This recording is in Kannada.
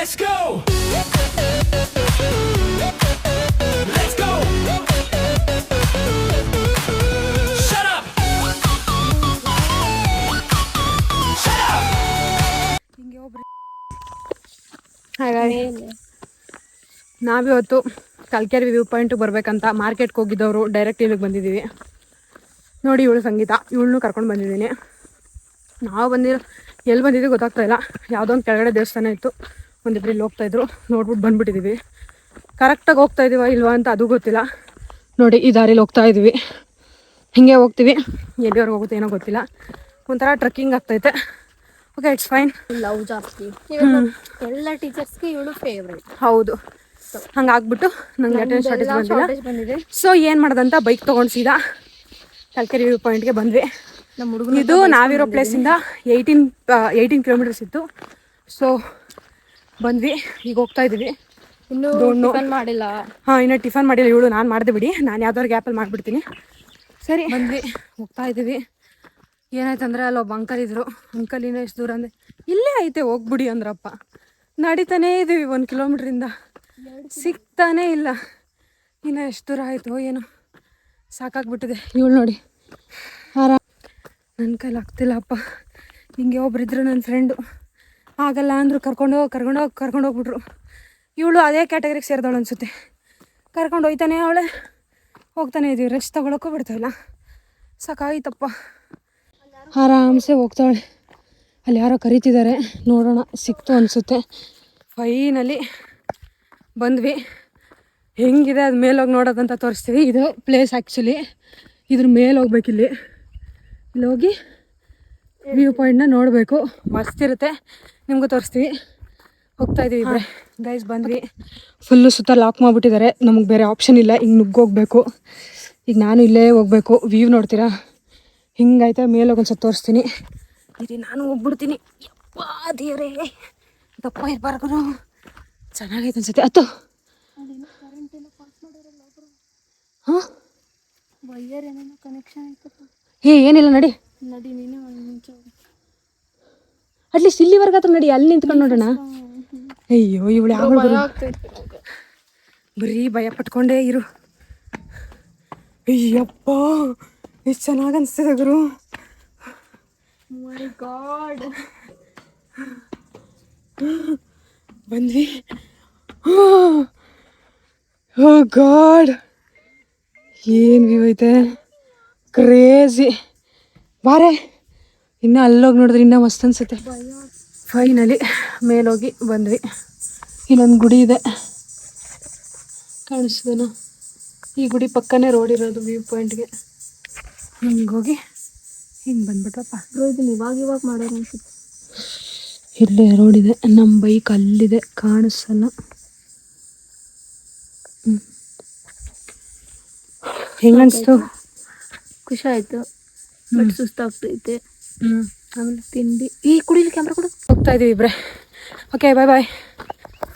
Let's go. Let's go. Shut up. Shut up. ಹಿಂಗೆ ಒಬ್ರು ಹಾಗಾಗಿ ನಾವಿವತ್ತು ಕಲ್ಕೆರೆ ವ್ಯೂ ಪಾಯಿಂಟಿಗೆ ಬರ್ಬೇಕಂತ ಮಾರ್ಕೆಟ್ಗೆ ಹೋಗಿದ್ದವರು ಡೈರೆಕ್ಟ್ ಇಲ್ಲಿಗೆ ಬಂದಿದ್ದೀವಿ. ನೋಡಿ ಇವಳು ಸಂಗೀತ, ಇವಳನ್ನೂ ಕರ್ಕೊಂಡು ಬಂದಿದ್ದೀನಿ. ನಾವು ಎಲ್ಲಿ ಬಂದಿದ್ದೀವಿ ಗೊತ್ತಾಗ್ತಾ ಇಲ್ಲ. ಯಾವುದೋ ಒಂದು ಕೆಳಗಡೆ ದೇವಸ್ಥಾನ ಇತ್ತು, ಒಂದಿಬ್ರು ಇಲ್ಲಿ ಹೋಗ್ತಾಯಿದ್ರು, ನೋಡ್ಬಿಟ್ಟು ಬಂದುಬಿಟ್ಟಿದ್ದೀವಿ. ಕರೆಕ್ಟಾಗಿ ಹೋಗ್ತಾ ಇದ್ದೀವ ಇಲ್ವಾ ಅಂತ ಅದು ಗೊತ್ತಿಲ್ಲ. ನೋಡಿ ಈ ದಾರಿಲಿ ಹೋಗ್ತಾ ಇದ್ದೀವಿ, ಹಿಂಗೆ ಹೋಗ್ತೀವಿ. ಎಲ್ಲಿವರೆಗೆ ಹೋಗುತ್ತೆ ಏನೋ ಗೊತ್ತಿಲ್ಲ. ಒಂಥರ ಟ್ರೆಕ್ಕಿಂಗ್ ಆಗ್ತೈತೆ. Okay, it's fine. ಲವ್ ಜಾಸ್ತಿ ಎಲ್ಲ ಟೀಚರ್ಸ್ಗೆ ಇವಳು ಫೇವ್ರೇಟ್. ಹೌದು, ಹಂಗಾಗ್ಬಿಟ್ಟು ನಂಗೆ ಅಟೆಂಡ್ ಶಾರ್ಟೇಜ್ ಬಂದಿದೆ. ಸೊ ಏನು ಮಾಡೋದಂತ ಬೈಕ್ ತೊಗೊಂಡು ಸೀದಾ ಕಲ್ಕೆರೆ ವ್ಯೂ ಪಾಯಿಂಟ್ಗೆ ಬಂದ್ವಿ. ನಮ್ಮ ಹುಡುಗರು ಇದು ನಾವಿರೋ ಪ್ಲೇಸಿಂದ 18 ಕಿಲೋಮೀಟರ್ಸ್ ಇತ್ತು. ಸೊ ಬಂದ್ವಿ, ಈಗ ಹೋಗ್ತಾ ಇದ್ದೀವಿ. ಇನ್ನೂ ಟಿಫನ್ ಮಾಡಿಲ್ಲ. ಹಾಂ, ಇನ್ನೂ ಟಿಫನ್ ಮಾಡಿಲ್ಲ ಇವಳು. ನಾನು ಮಾಡಿದೆ ಬಿಡಿ, ನಾನು ಯಾವ್ದಾದ್ರು ಗ್ಯಾಪಲ್ಲಿ ಮಾಡಿಬಿಡ್ತೀನಿ. ಸರಿ ಬಂದ್ವಿ, ಹೋಗ್ತಾ ಇದ್ದೀವಿ. ಏನಾಯ್ತಂದರೆ ಅಲ್ಲೊಬ್ಬ ಅಂಕಲ್ ಇದ್ರು. ಅಂಕಲ್ ಇನ್ನೂ ಎಷ್ಟು ದೂರ ಅಂದರೆ ಇಲ್ಲೇ ಐತೆ ಹೋಗ್ಬಿಡಿ ಅಂದ್ರಪ್ಪ. ನಡೀತಾನೇ ಇದ್ದೀವಿ 1 ಕಿಲೋಮೀಟ್ರಿಂದ, ಸಿಗ್ತಾನೇ ಇಲ್ಲ. ಇನ್ನು ಎಷ್ಟು ದೂರ ಆಯಿತು ಏನೋ, ಸಾಕಾಗ್ಬಿಟ್ಟಿದೆ. ಇವಳು ನೋಡಿ ಆರಾಮ್, ನನ್ನ ಕೈಲಿ ಆಗ್ತಿಲ್ಲಪ್ಪ. ಹಿಂಗೆ ಒಬ್ರಿದ್ರು ನನ್ನ ಫ್ರೆಂಡು, ಆಗಲ್ಲ ಅಂದರು. ಕರ್ಕೊಂಡೋಗ್ಬಿಟ್ರು. ಇವಳು ಅದೇ ಕ್ಯಾಟಗರಿಗೆ ಸೇರಿದವಳು ಅನಿಸುತ್ತೆ. ಕರ್ಕೊಂಡು ಹೋಗ್ತಾನೆ ಅವಳೆ, ಹೋಗ್ತಾನೆ ಇದ್ದೀವಿ. ರೆಸ್ಟ್ ತೊಗೊಳಕ್ಕೂ ಬಿಡ್ತಾಯಿಲ್ಲ, ಸಾಕಾಯ್ತಪ್ಪ. ಆರಾಮ್ಸೆ ಹೋಗ್ತಾಳೆ. ಅಲ್ಲಿ ಯಾರೋ ಕರೀತಿದ್ದಾರೆ, ನೋಡೋಣ ಸಿಕ್ತು ಅನಿಸುತ್ತೆ. ಫೈನಲಿ ಬಂದ್ವಿ. ಹೆಂಗಿದೆ ಅದು ಮೇಲೋಗಿ ನೋಡೋದಂತ ತೋರಿಸ್ತೀವಿ. ಇದು ಪ್ಲೇಸ್ ಆ್ಯಕ್ಚುಲಿ ಇದ್ರ ಮೇಲೆ ಹೋಗ್ಬೇಕಿಲ್ಲಿ. ಇಲ್ಲಿ ಹೋಗಿ ವ್ಯೂ ಪಾಯಿಂಟ್ನ ನೋಡಬೇಕು, ಮಸ್ತ್ ಇರುತ್ತೆ. ನಿಮಗೂ ತೋರಿಸ್ತೀವಿ. ಹೋಗ್ತಾ ಇದ್ದೀವಿ ಗೈಸ್. ಬಂದ್ವಿ, ಫುಲ್ಲು ಸುತ್ತ ಲಾಕ್ ಮಾಡಿಬಿಟ್ಟಿದ್ದಾರೆ. ನಮಗೆ ಬೇರೆ ಆಪ್ಷನ್ ಇಲ್ಲ, ಹಿಂಗೆ ನುಗ್ಗೋಗ್ಬೇಕು. ಈಗ ನಾನು ಇಲ್ಲೇ ಹೋಗ್ಬೇಕು. ವ್ಯೂ ನೋಡ್ತೀರಾ ಹಿಂಗೈತೆ. ಮೇಲೆ ಹೋಗಿ ಒಂದ್ಸತಿ ತೋರಿಸ್ತೀನಿ. ಇರಿ ನಾನು ಹೋಗ್ಬಿಡ್ತೀನಿ. ಯಪ್ಪ ದೇವ್ರೇ, ದಪ್ಪ ಇರಬಾರ್ದು. ಚೆನ್ನಾಗೈತೆ ಅನ್ಸುತ್ತೆ. ಹತ್ತು ಹಾಂ, ವೈಯರ್ ಏನೇನೋ ಕನೆಕ್ಷನ್ ಆಯ್ತಪ್ಪ. ಏನಿಲ್ಲ ನಡಿ ನೀನು ಮುಂಚೆ ಅಟ್ಲೀಸ್ಟ್ ಇಲ್ಲಿವರೆಗೆ ಹತ್ರ ನಡಿ, ಅಲ್ಲಿ ನಿಂತ್ಕೊಂಡು ನೋಡೋಣ. ಅಯ್ಯೋ ಇವಳು ಯಾವ ಬರೀ ಭಯ ಪಟ್ಕೊಂಡೇ ಇರು. ಅಯ್ಯಪ್ಪ ಎಷ್ಟು ಚೆನ್ನಾಗಿ ಅನಿಸ್ತದೆ ಗುರು. ಮೈ ಗಾಡ್, ಬಂದ್ವಿ. ಓ ಗಾಡ್, ಏನು ವ್ಯೂ ಐತೆ, ಕ್ರೇಜಿ. ಬಾರೆ ಇನ್ನೂ ಅಲ್ಲೋಗಿ ನೋಡಿದ್ರೆ ಇನ್ನೂ ಮಸ್ತ್ ಅನ್ಸುತ್ತೆ. ಫೈನಲಿ ಮೇಲೋಗಿ ಬಂದ್ವಿ. ಇಲ್ಲೊಂದು ಗುಡಿ ಇದೆ, ಕಾಣಿಸ್ದೇನೋ. ಈ ಗುಡಿ ಪಕ್ಕನೇ ರೋಡ್ ಇರೋದು ವ್ಯೂ ಪಾಯಿಂಟ್ಗೆ. ಹಿಂಗೋಗಿ ಹಿಂಗೆ ಬಂದ್ಬಿಟ್ವಪ್ಪ. ಇದನ್ನ ಇವಾಗ ಮಾಡೋದು ಅನ್ಸುತ್ತೆ. ಇಲ್ಲೇ ರೋಡ್ ಇದೆ, ನಮ್ಮ ಬೈಕ್ ಅಲ್ಲಿದೆ, ಕಾಣಿಸಲ್ಲ. ಹೆಂಗನ್ಸ್ತು? ಖುಷಿ ಆಯಿತು, ಬಟ್ ಸುಸ್ತಾಗ್ತೈತೆ. ಆಮೇಲೆ ತಿಂಡಿ ಈ ಕುಡಿಲಿ ಕ್ಯಾಮ್ರಾ ಕೂಡ ಹೋಗ್ತಾ ಇದೀವಿ ಇಬ್ರೆ. ಓಕೆ, ಬಾಯ್ ಬಾಯ್.